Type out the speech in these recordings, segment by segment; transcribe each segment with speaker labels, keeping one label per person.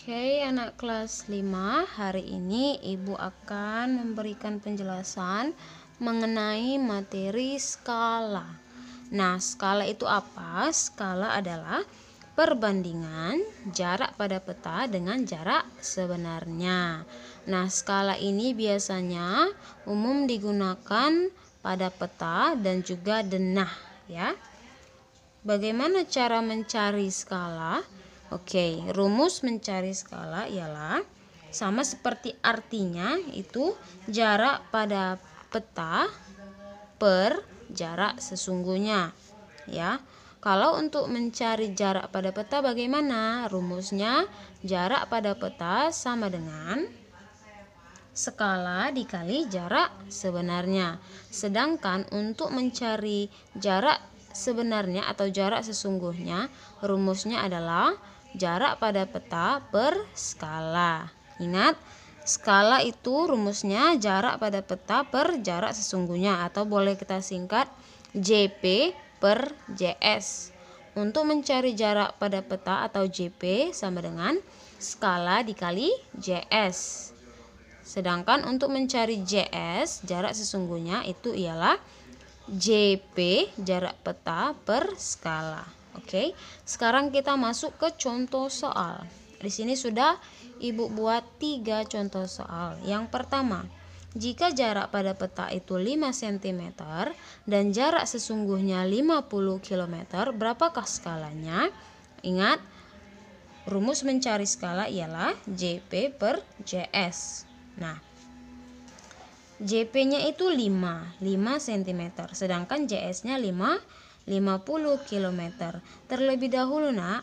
Speaker 1: Oke, anak kelas 5, hari ini Ibu akan memberikan penjelasan mengenai materi skala. Nah, skala itu apa? Skala adalah perbandingan jarak pada peta dengan jarak sebenarnya. Nah, skala ini biasanya umum digunakan pada peta dan juga denah, ya. Bagaimana cara mencari skala? Oke, rumus mencari skala ialah sama seperti artinya, itu jarak pada peta per jarak sesungguhnya, ya. Kalau untuk mencari jarak pada peta bagaimana? Rumusnya jarak pada peta sama dengan skala dikali jarak sebenarnya. Sedangkan untuk mencari jarak sebenarnya atau jarak sesungguhnya, rumusnya adalah jarak pada peta per skala. Ingat, skala itu rumusnya jarak pada peta per jarak sesungguhnya, atau boleh kita singkat JP per JS. Untuk mencari jarak pada peta atau JP sama dengan skala dikali JS. Sedangkan untuk mencari JS, jarak sesungguhnya, itu ialah JP, jarak peta per skala. Oke, sekarang kita masuk ke contoh soal. Di sini sudah Ibu buat 3 contoh soal. Yang pertama, jika jarak pada peta itu 5 cm dan jarak sesungguhnya 50 km, berapakah skalanya? Ingat, rumus mencari skala ialah JP per JS. Nah, JP-nya itu 5 cm, sedangkan JS-nya 50 km. Terlebih dahulu, Nak,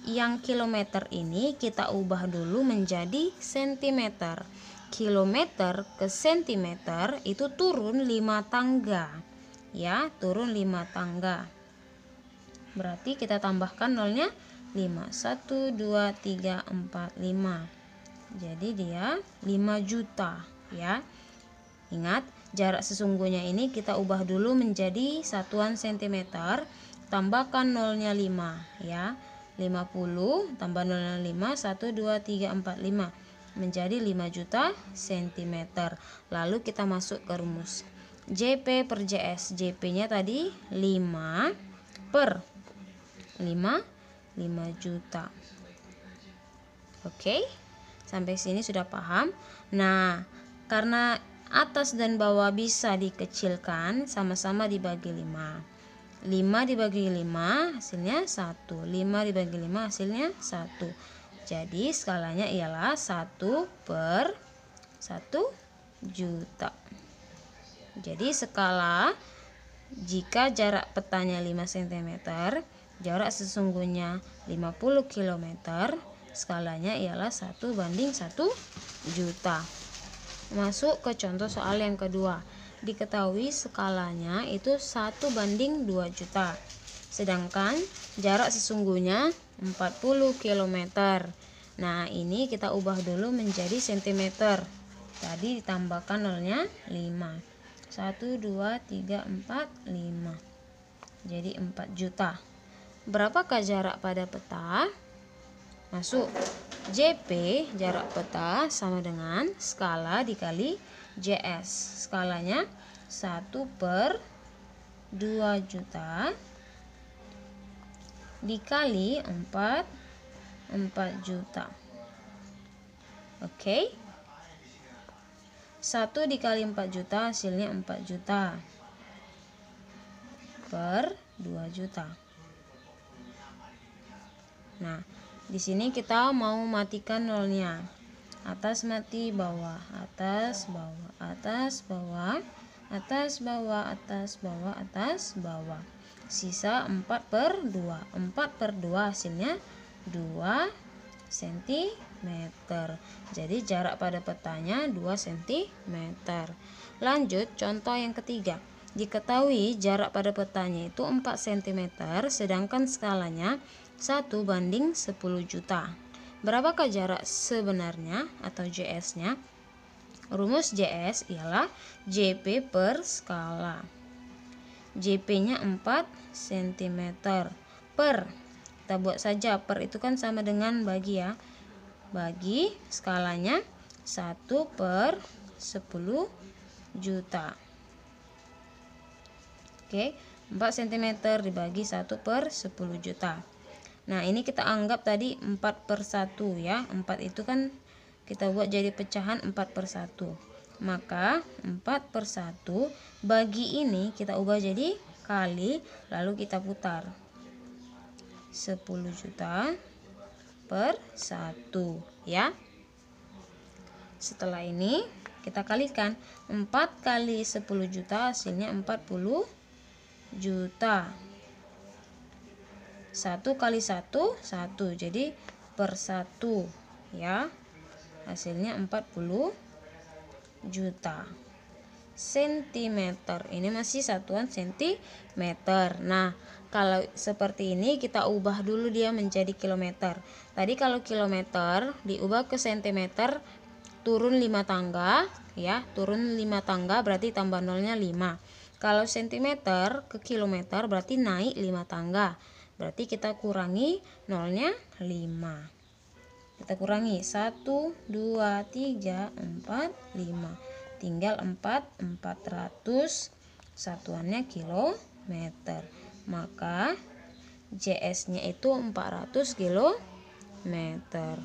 Speaker 1: yang kilometer ini kita ubah dulu menjadi cm. Kilometer ke cm itu turun 5 tangga. Ya, turun 5 tangga. Berarti kita tambahkan nolnya 5. 1, 2, 3, 4, 5. Jadi dia 5 juta, ya. Ingat, jarak sesungguhnya ini kita ubah dulu menjadi satuan cm, tambahkan nolnya 5, ya. 50 tambah nolnya 5, 1, 2, 3, 4, 5, menjadi 5 juta cm. Lalu kita masuk ke rumus JP per JS. JP-nya tadi 5 per 5 juta. Oke, sampai sini sudah paham? Nah, karena atas dan bawah bisa dikecilkan, sama-sama dibagi 5. 5 dibagi 5 hasilnya 1. 5 dibagi 5 hasilnya 1. Jadi skalanya ialah 1 per 1 juta. Jadi skala jika jarak petanya 5 cm, jarak sesungguhnya 50 km, skalanya ialah 1 banding 1 juta. Masuk ke contoh soal yang kedua. Diketahui skalanya itu 1 banding 2 juta. Sedangkan jarak sesungguhnya 40 km. Nah, ini kita ubah dulu menjadi cm. Tadi ditambahkan nolnya 5. 1, 2, 3, 4, 5. Jadi 4 juta. Berapakah jarak pada peta? Masuk. JP, jarak peta, sama dengan skala dikali JS. Skalanya 1 per 2 juta dikali 4 juta. Oke. 1 dikali 4 juta hasilnya 4 juta per 2 juta. Nah, di sini kita mau matikan nolnya. Atas mati, bawah, atas, bawah, atas, bawah, atas, bawah, atas, bawah, atas, bawah. Sisa 4 per 2. 4 per 2 hasilnya 2 cm. Jadi jarak pada petanya 2 cm. Lanjut contoh yang ketiga. Diketahui jarak pada petanya itu 4 cm, sedangkan skalanya 1 banding 10 juta. Berapakah jarak sebenarnya atau JS-nya? Rumus JS ialah JP per skala. JP-nya 4 cm per, kita buat saja per itu kan sama dengan bagi, ya. bagi skalanya 1/10 juta. Oke, 4 cm dibagi 1/10 juta. Nah, ini kita anggap tadi 4/1 ya. 4 itu kan kita buat jadi pecahan 4/1. Maka 4/1 bagi ini kita ubah jadi kali, lalu kita putar. 10 juta per 1 ya. Setelah ini kita kalikan, 4 kali 10 juta hasilnya 40 juta. 1 kali 1 1, jadi per 1 ya, hasilnya 40 juta. Sentimeter, ini masih satuan sentimeter. Nah, kalau seperti ini kita ubah dulu dia menjadi kilometer. Tadi kalau kilometer diubah ke sentimeter, turun 5 tangga ya, turun 5 tangga berarti tambah nolnya 5. Kalau sentimeter ke kilometer berarti naik 5 tangga. Berarti kita kurangi nolnya 5. Kita kurangi 1, 2, 3, 4, 5. Tinggal 400, satuannya kilometer. Maka JS-nya itu 400 kilometer.